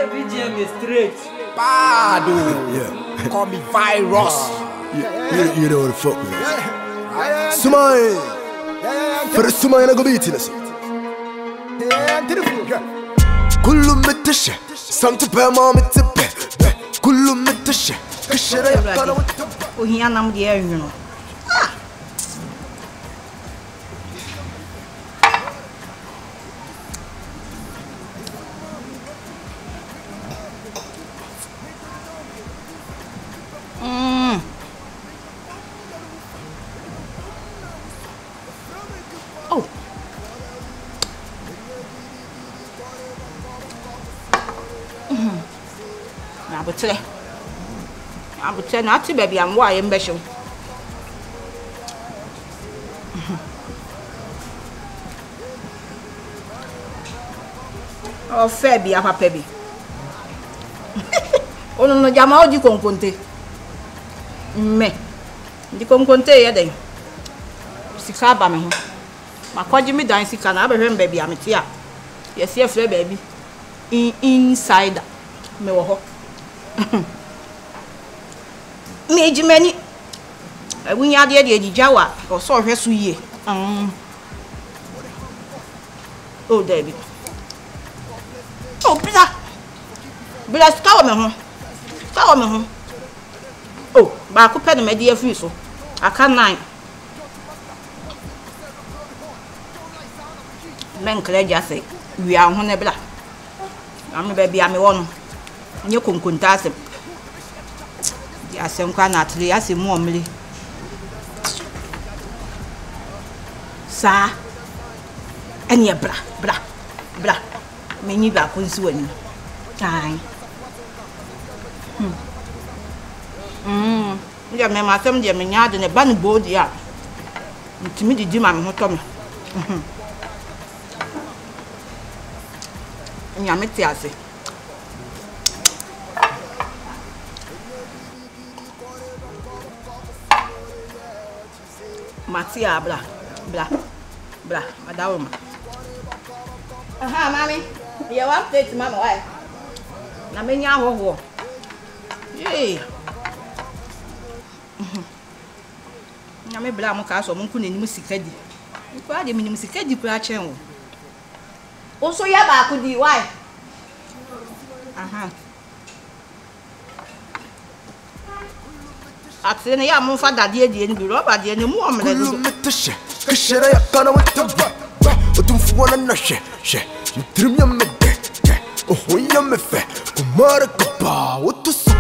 BGM is straight. Bad. Yeah. Call me virus. You know what the fuck with it. Sumai. For the Sumai I go beat it. Kullu metashe. Santu pe ma metipe. Kullu metashe. Kishera ya kana. Ohia nam de anwuno. Abutse na ati baby am wa ye mbehwe. O fe bi apapa bi. Ono no jama oji konkonte. Me. Ndi konkonte ye den. Sika ba me ho. Makoji mi dan sika na abehwe baby amete a. Ye se frɛ baby. Inside me wo ho. Me jimani awunya de ejijawa o so hwe so yie oh David oh bila skawo me ho oh ba ko pe no me de afiri so aka 9 men kleja se wi a ho ne bila am be bia me wono nye konkonta asem asem kwa na atli asem mo omli sa enya bra menyi ba ko nsi wani ai nja me ma sem je me nya de ne ban bodi a ntimi didi ma me ho to me nya me ti ase Matia bla madawma aha mami ye wa update mama why na menya hoho eh na me bla mo ka so mo nku nanim sikadi nku ade minim sikadi kura chen wo o so ya ba ku di why aha Atsene ya mo fa dade die ni bi roba die ni mu omle do metashe kishera ya kana wetaba otumfu wana na she trim ya mede oh ya mefe kumara kapa utusa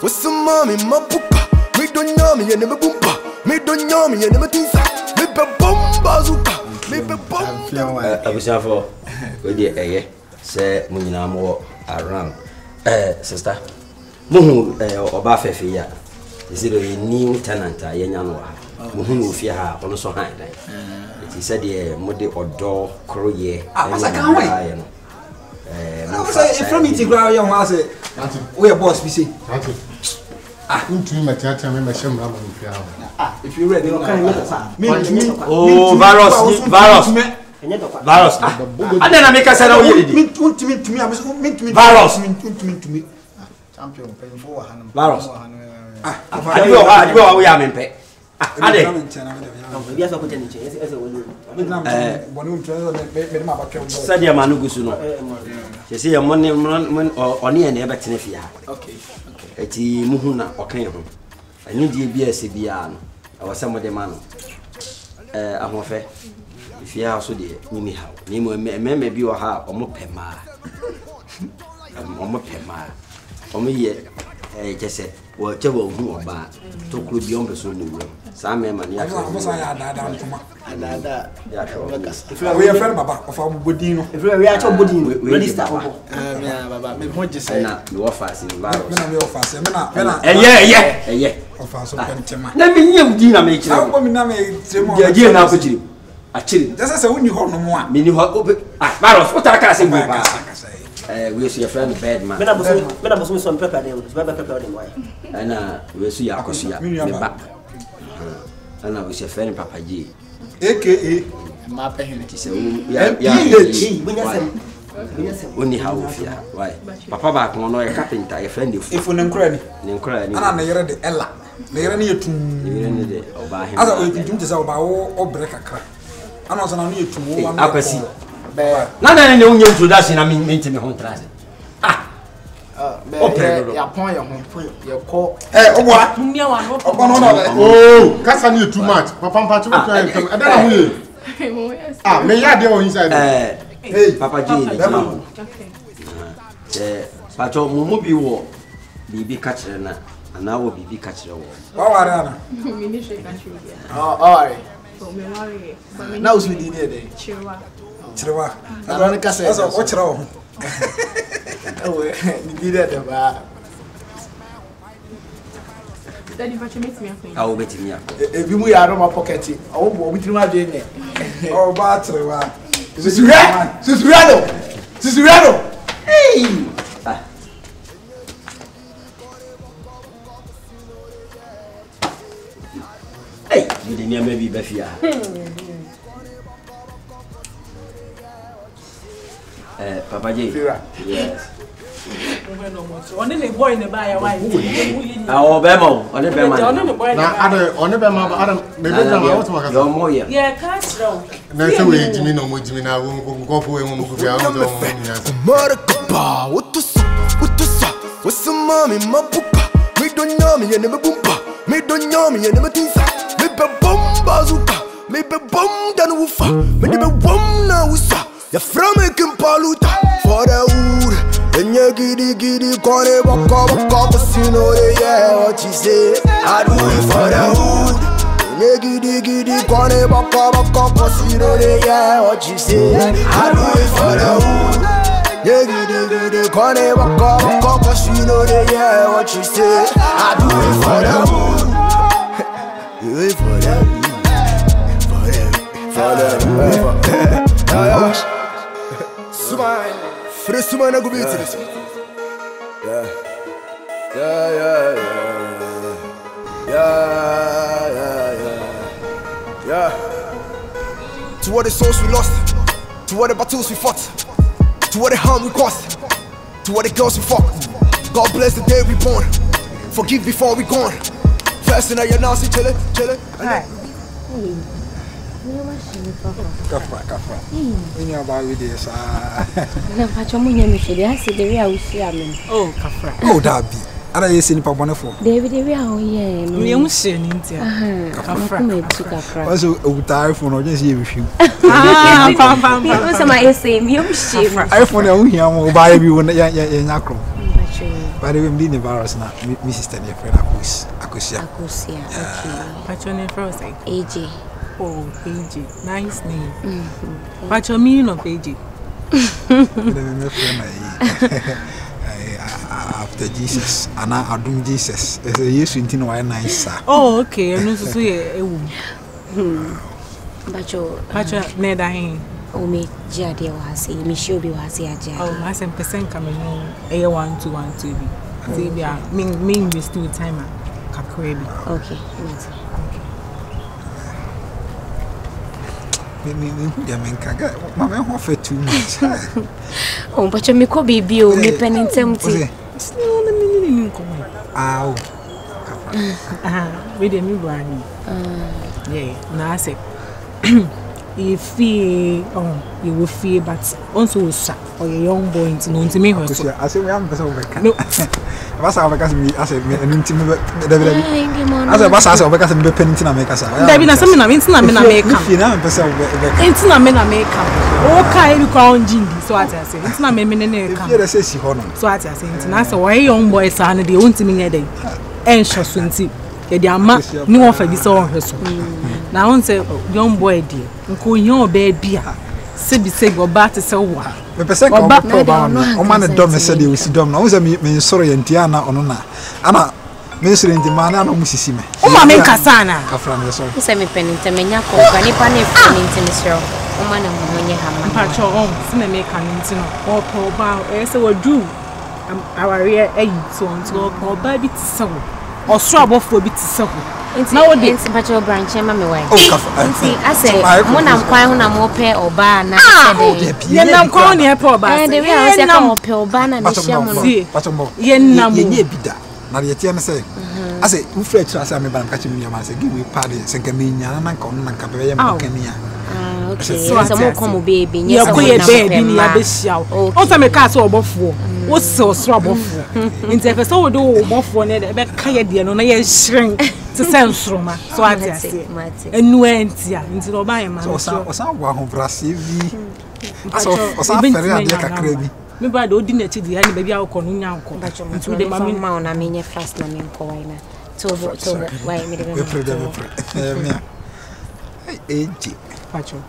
wasamami mapupa me donyami ya ne mebumpa me donyami ya ne metinsa me be bomba zuka me be bomba abusafo we die eye se munyina mo around sister muhu oba fefe ya zero new tenant ayenya no ha muhu ofie ha ono so han dan it is said the mode odo kroye asa kan we no say from it grow your house we boss we say Untu matata me mashem rama ofie ha if you ready no kan me oh virus adena make say na we dey untimi virus champion pen for hanum virus adiwo we am mpe ade bia so ko tani che ese wolu bonu ntwe me ma ba twa sadia manu gusu no se ye monne oni ene e betene fia okay eti muhu na okan ho ani die bia se bia no awase mode ma no ahofe fia so de nyimi ha ni mo meme bi wo ha omo pema omo ye jese wo chewa hu oba to kru bi on beso ni wo sa me ma ni ya mo sa ya dada ntuma dada ya cho we ya fer baba of am bodin no we ya cho bodin register ho me baba me ho jese na me wo fast ni virus me na me wo fast me na eye o fast so pentema na me nyem di na me kire wo me na me tremo je na ko kire a kire jese se woni ho no mo a me ni ho virus o ta ka se gbe ba we see your friend bad man me na boso so pepper dem so pepper dem why ana we see ya akoso ya me ba ana we see friend papa ji aka ma pe hen ti se ya bunya sem Only how fear. Why? Papa back on a carpenter, a friend if we cranny. Nincrani. And I read the Ella. They are near to Obey as I do this about or break a crack. And also I need to one up a seat. Not any new introduction, I mean, meeting home transit. Your point, your call. Eh, what? Oh, that's on you too much. Papa, I don't know. Ah, may I do inside? Hey, Papa J. Pacho Mumu be war. Bibi catcher and now will be catcher. Oh, Ariana. Oh, now we did it. Chihuahua. Veronica says, what's wrong? You did it. Daddy, but you meet me. I will bet me. If you are on my pocket, I won't be through my journey. Oh, battery. Susuriano! Hey! Hey, you didn't maybe Befia. Papa J. Yes. Only the boy in the buyer. Our Bemo, on the Bema. Now, on the Bema, maybe I'm more. Yeah, catch row. That's the way Jimmy no more Jimmy now won't go for him. What the fuck? What's the mommy, my poopa? Me don't know me and never boompa. Me don't know me and never think. Me be bomb bazooka. Me be bomb dan woofa. Me be bomb na woosa. Ya from making paluta for the wood. And you giddy, call it baka, casino, yeah, what you say. I do it for the wood. And you giddy, call it baka, casino, yeah, what you say. I do it for the wood. Yeah, giddy, call it baka, casino, yeah, what you say. I do it for the wood. Do it for the wood. For the Smile. Fresh man, I go beat it. Yeah. To what the souls we lost, to what the battles we fought, to what the harm we caused, to what the girls we fuck. God bless the day we born. Forgive before we gone. First in your now, see chill it. Kafra. We about with this. No, Pachomunya Michelle, I see the real Siaman. Oh, Kafra. Oh, that be. And I see Papa for David, the real, yeah. We almost see an India. Kafra. Also, iPhone or just here with you. What's my same? You shame. iPhone, I will buy you when you're in Akro. By the way, I'm the virus now. Mrs. Tanya, friend, Akusia. Patron Frozen. AJ. Oh, AJ. Nice name. Patron meaning of AJ. After Jesus, and now I do Jesus. It's a year in why nice. Oh, okay. I know to say a woman. Patron, neither him. Oh, me, Jadia was a Michelle was a Jadia. Oh, I said percent coming home. A1 2 1 2 be. Mean we still timer. Kakrebi. Okay. Mamma offer too much. Oh, but you could be bio, me penning tempting. Ow. We didn't brand. Yeah, now I say, if you will fear, but also or your young boy into known to me. I say, we haven't no. What's our because I said, an intimate. As a boss, I because I'm penning to make us. There be something I'm into. I'm in America. It's not men America. Okay, you can't jindy. So I say, it's not men in America. So I say, it's not so why young boys are the own to me a day. And shall swim. They are not no offer this or her soul. Now, I say, young boy, dear, and call your bed beer. Sibi say go back to say what. Me pese ko ba o ma ne dom se de osi dom na o se me nsoro ye ntia na ono na ana me nsoro nti ma na no musisi me o ma me nkasa na afra me so o se me peninte me nya ko ba ni pa ne peninte me so o ma na mo nye ha ma pa cho on se me ka nti no o po ba e se wadu aware ayi so nti o po ba bi ti se wo o so abofo bi ti se wo Now what is Pacho branch and mammy way? I say, when I'm quiet, I'm more pay or ban. Then I'm calling here poor ban. The real second of pill ban and Pacho. Yen number bida. Now the TM say, I say, who fetch us? I'm catching me. I say, give me party, second me, and I'm coming and Capella. Okay, so I'm more come baby. You're queer baby, you are this show. Also, make us all before. What's so trouble? In the episode, do more for it, but Kayadian on a shrink to send Roma. So I say, and went into the Obama. So, some one Brazil. So, very like maybe I don't dinner to the end, baby. I'll call you now. But you're the mamma, I mean, your fast name, Coina. So, why me? Pacho.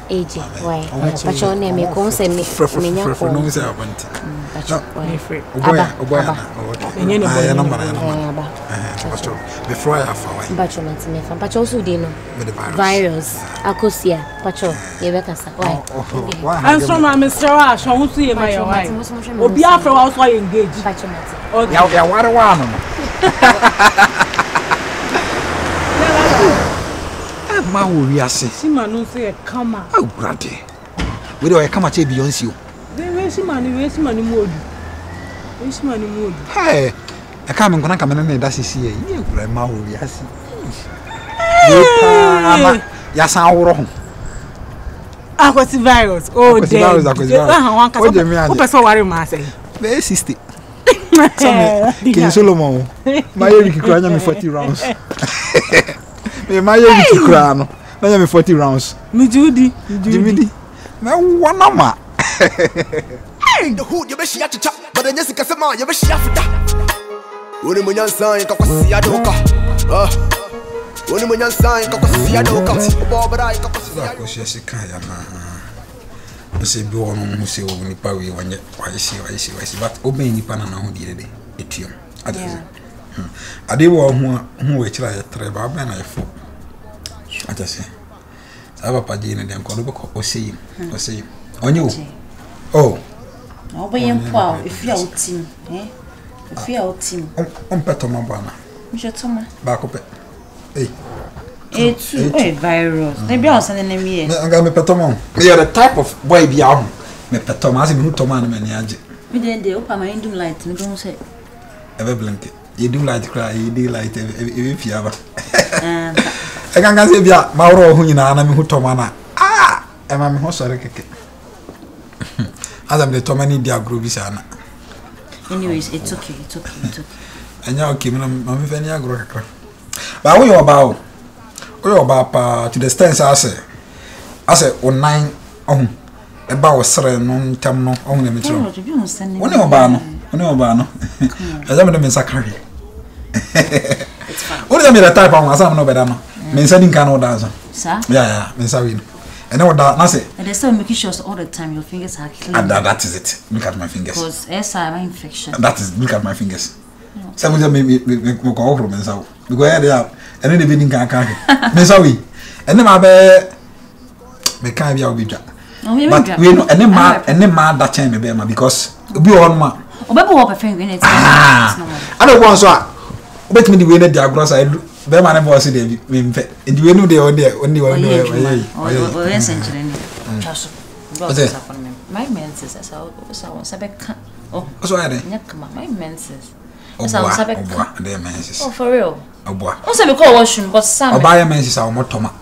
AJ, why? Pacho name me come say me nyako. No say abantu. Pacho, why free? Pacho. Before I have Pacho not me fan. Pacho also dey no. Virus. Akosia. Pacho, ye be kasa. Why? Answer my Mr. Ash, who see my wife. Obi afro also engage. Pacho not. Ya ware no. Ma we are say. Sima no say come out. Oh brother. We do come at Beyonce. They see money mood. We see money mood. Hey, I come and come and that's here. You grandma we are see. Yes, I wrong. I was virus. Oh, damn. Who person worry ma say? Very 60. King Solomon. My Eric crying me 40 rounds. My to crown. Let me 40 rounds. Me Judy. No one number. Hey, the hood you be shot to chop, but then Jessica Sama, you be shot for that. When you mun sign, Kakosia Doka. When you mun sign, Kakosia Doka. Bob, I Kakosia Jessica. I say, go on, who say, oh, Nipa, we want why see, but obey Nipa and who did it. It's you. I did one who which I tried, and I fought. I just say, I have a pagina and call or see on you. Oh, I'll be in power if you're team, eh? If you're team, on Petomabana, Mr. Back up. It's a virus. They be also an enemy. I'm going to Petomon. We are the type of boy beyond me Petomas who Toman and we didn't do open my window light, and don't say ever blink it. You do like to cry, you do like if you ever. I can't say, yeah, Mauro, who you know, and who Tomana. Ah, and I'm sorry. As I'm the Tomani dear Grubisana. Anyways, it's okay. And now, Kim, I'm very agro. But we are about to the stance, I say, on 9 on about Seren, Tamno, on the metro. When you're Bano, as I'm the Mensacari. What is the type of Masam no better? Mentioning canoe dance. Sir? Yeah, Mensawin. And I would not say. And they still making sure all the time your fingers are clean. And that is it. Look at my fingers. Because SI infection. That is, look at my fingers. Some of them may go from Mensau. We go ahead, and then the bidding can carry. Mensawi. And then I bear. Me can't be a bit. But we know, and then mad that time, because we all ma. I don't want so. Bet me the way that gross I do. Be man boss dey me mfe. Ndi we no dey only one century. My menses as I sabeka. Oh, so I dey. My menses. As I sabeka. Dey menses. Oh, for real. Oboa. O say be call washroom but some. Oba menses are motoma.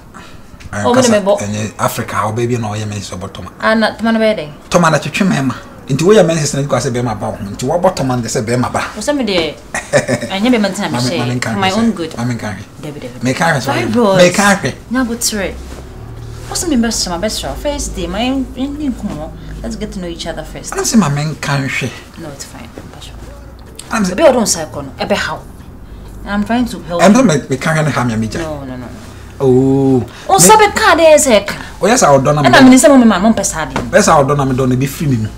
Oh, me Africa, how baby no ye menses obotoma. And toma na be dey. Toma na twetwe mema. Into where your menses na say be ma ba. Into what bottom man say be ma ba. O say me dey. Anya be man time say my own good. I mean carry. Me carry so. Me carry. Na but try. What's my best first day my let's get to know each other first. I say my men carry. No, it's fine. I'm say be don't say kono. E be how. I'm trying to help. I'm not me carry na ham ya meja. No. Oh. O sabe ka dey say ka. O yes I don na me. Na me say mo man mo pesa dey. Yes I don na me don be free me.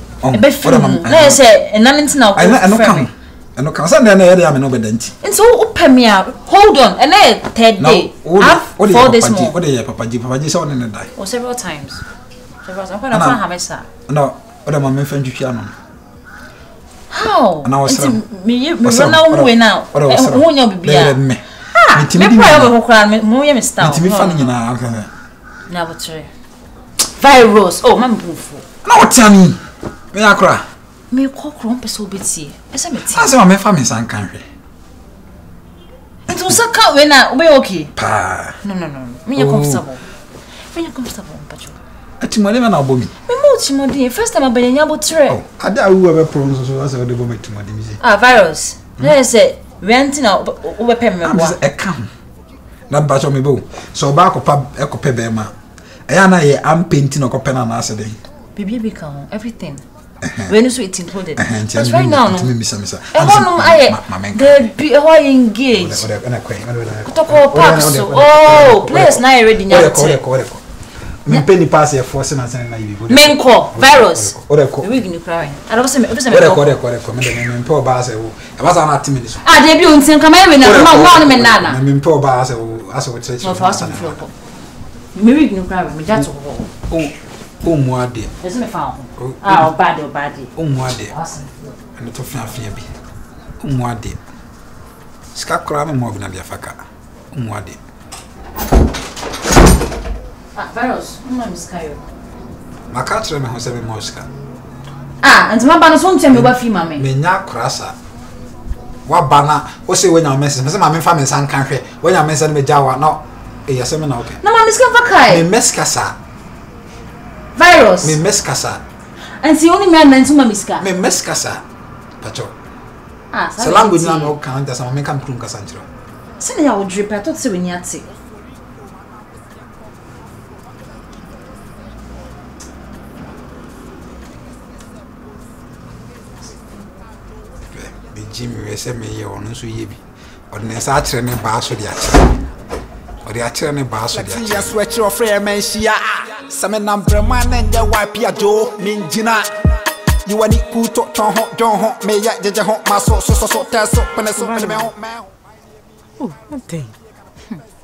Be free. Na say na nti na. I no come. I no can send any area me no bedanti. And so open me up. Hold on. And then third day. 4 days more. What dey Papa G say one die. Oh, several times. I'm going to have my son. No, what am I friend you no. How? And I was me run away now. Who you be me? Me pray me start. Me funny na. Na botre. Virus. Oh, mam bufu. Na what me? Me akra. Me kokro person betie. Ese me tie. Ase me fa me san kan hwe. Nti usaka we na we okay? Pa. No. Me you comfortable. Me you comfortable, pacho. Atimode me na obo mi. Me mo timode. First time abanya botre. Oh, ada wu we problem so ase we dey bo me timode mi say. Ah, virus. Let's say rent na we pay me boa. E kam. Na pacho me bo. So ba akopa ekope be ma. Eya na ye am painting okope na na ase dey. Bibi be kan everything. When is it included? Because right now, no. The be engaged. Oh, players now already. Penny pass here for sena na you. Menko virus. We begin crying. I don't say me. Me po ba se wo. E ba sa na 10 minutes. Ah, dey be untin kama we na ma one me nana. Me po ba se wo ase wo church. No fast and flow. Me begin crying. Me just Oh, moi dear. Is me found. Ah, bad. Oh, moi dear. And to fear be. Oh, moi dear. Scacra me more than a faka. Oh, moi dear. Ah, virus. I'm scared. My catcher me has 7 Mosca. Ah, and my banner won't tell me what female me. Me na crassa. What banner? What say when your message? My family san country. When your message me jawa, no. A seminar. No, my miss Vakai. Me mescasa. Virus. Me meskasa. And see only man and suma miska. Me meskasa. Pacho. Ah, so language na no kan da sama me kan krum kasa ntiro. Se na ya wo drip I thought say we nyate. Be Jimmy we say me ye ono so ye bi. Odne sa akere ne ba so de akere. Odi akere ne ba so de akere. Ya switch your friend man shia. Some number man and the wipe ya Joe Minjina. You want it cool to John Hot, may ya judge a hot muscle, so test up when I saw me home. Oh, okay.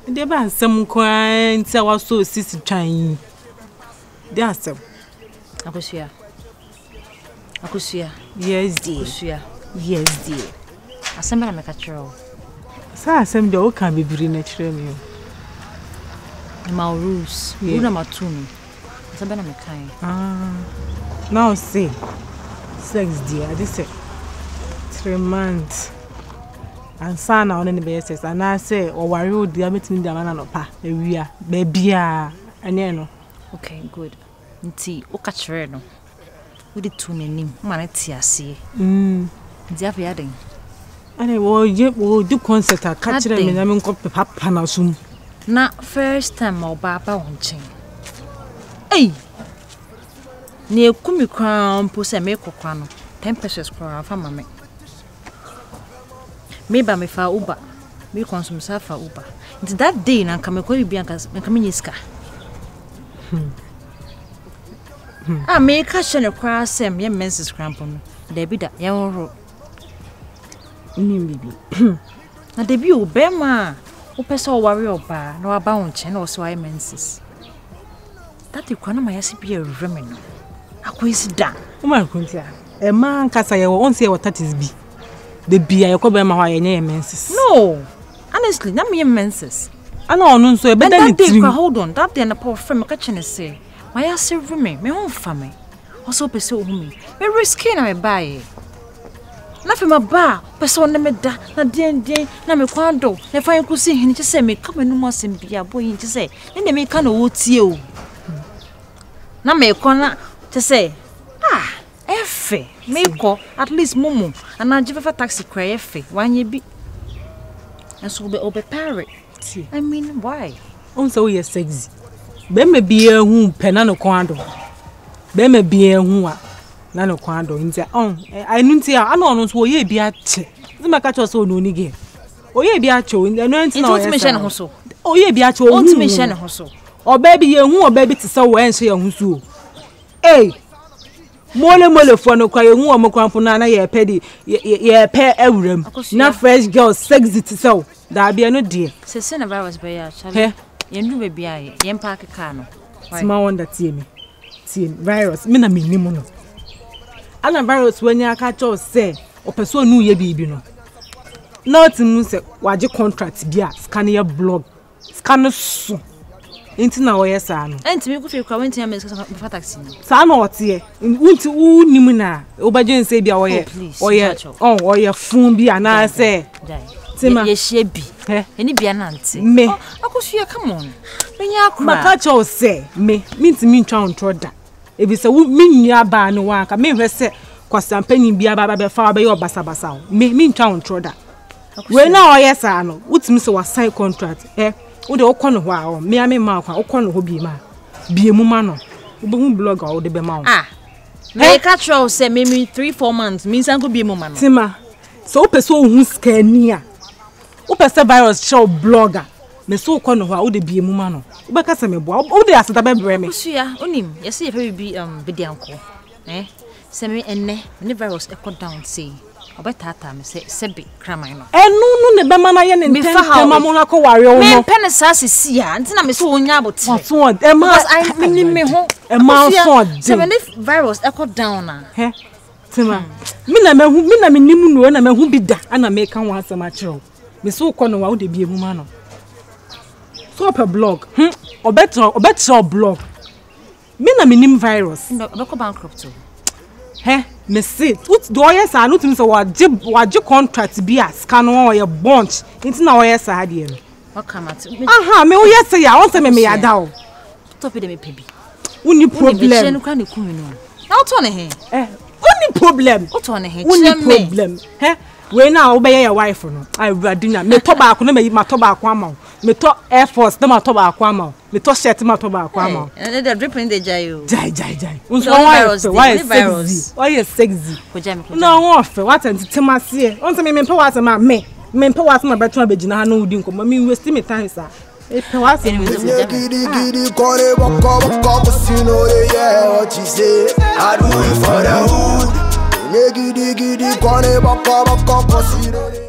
There are some coins I was so sister trying. There are some. Akusia. Yes, dear. Yes, dear. Assemble make a troll. So I send the can be very natural. My rules. You know my tune. Assemble me kind. Now see. Sex dear. This is 3 months. And son on any basis. And I say, or worry would the meeting the man pa. We are baby. And okay, good. Nti o ka chere no. We the tune nim. Man ti ase. Nti afi aden. And wo do concert a catch them in am ko papa na sum. Na first time o baba wonchen. Hey. Ne ekumi kwan po se me kokwa no 10 pesos kwan fa mame. Me ba me fa Uber. Me consume sa fa Uber. Nti that day na nka me ko bibia nka me nyiska. Ah me ka shene kwa sem ye menses cramp no. Da bi da ye woro. Ni bibi. Na da bi o be ma. O pesa o worry oba na aba wonche na o so ay menses. That ikwa na ma yasi bi e reme no. Akwesi da. O ma kuntia. E man kasa ye won say what that is bi. The bia ye ko be ma ho ye nye menses. No. Honestly, na me menses. Ana onu nso e be da ni trim. Hold on. That day na power frame ka chene say. My yasi reme me won fa me. Also pese o hu me. Me risky na me buy. Na fe ma ba pese on me da na den na me kwando. Na fa yin kusi hin che say me ka me numu asem bia boy hin che say. Ne me ka na wo tie o. Na me kona to say, Efe, me ko at least mumu, and I give a taxi cry Efe, 1 year be. And so be over parrot. I mean, why? Also, you're sexy. Be me be a whom penano quando. Be me be a whom nano quando in the I knew I know wo ye be at the macacho so no nigga. Oh, ye be at you in the no mention also. Oh, ye be at your own mention also. Or baby, you who or baby to so when she on who. Hey, mole for no cry, who am a crampona, ye petty, ye pair every not fresh girls, sexy to so. That be no dear. Say, send a virus by ya, Charlie. You knew be I, yen park a cano. Small one that see me. See virus, mina minimono. ana virus when you catch us say or person nu ye bibi no not nu say waje contract bia scan your blog scan so enti na wo yesa no enti me ko fe kwa wenti am me taxi no sa na ote wunti u nimu na obaje nse bia wo ye wo ye fun bi ana say Tima ye share bi eni bia na nti me akosua come on menya akra maka cho say me ntimi ntwa ontro da ebi se me nua ba no wa ka me hwe se kwasampani bia ba be fa ba ye obasa basa me ntwa ontro da we na o yesa no utimi se wa sign contract wo de okọ no ho a o me ame ma kwa okọ no ho bi ma bie mu ma no wo be hu blog a wo de be ma wo me ka tro say me 3-4 months means an go bie mu ma no Tima so person hu scania wo person virus show blogger me so okọ no ho a wo de bie mu ma no wo be ka se me bo wo de aseda be bre me kusua onim yesi ye fa bi bidianko se me enne ne virus e down say obetata me se sebe kraman no enu ne be mana ye ne ntem mamu na ko ware wo no me pen sa sisi ya ntina me so onya abote so e ma I mean me ho e ma so se me virus e down na Tima mina me nimu no na me hu bi da ana me kan wa asema kire me so ko no wa wo de bie mu ma no so per blog obetro blog mina me nim virus obeko bankrupt me see do yes I no timi say waje contract bi a scan on your bunch nti na yes ha de no wakamati me o yes ya won say me ya da o top de me pebi uni problem unu kwa ne kumi no na o to ne he uni problem o to ne he uni problem we na wo be your wife no I radina me to ba ko na me ma to ba ko ama me to Air Force na ma to ba ko ama me to shirt ma to ba ko ama and they dripping the jayo jai unso why sexy no won fe what antitima se on se me pe what ma me pe what ma beto abegina ha no udi nko ma me waste me time sa e pe what gidi kore boko sino yeah what you say I do it for the hood gidi kore boko sino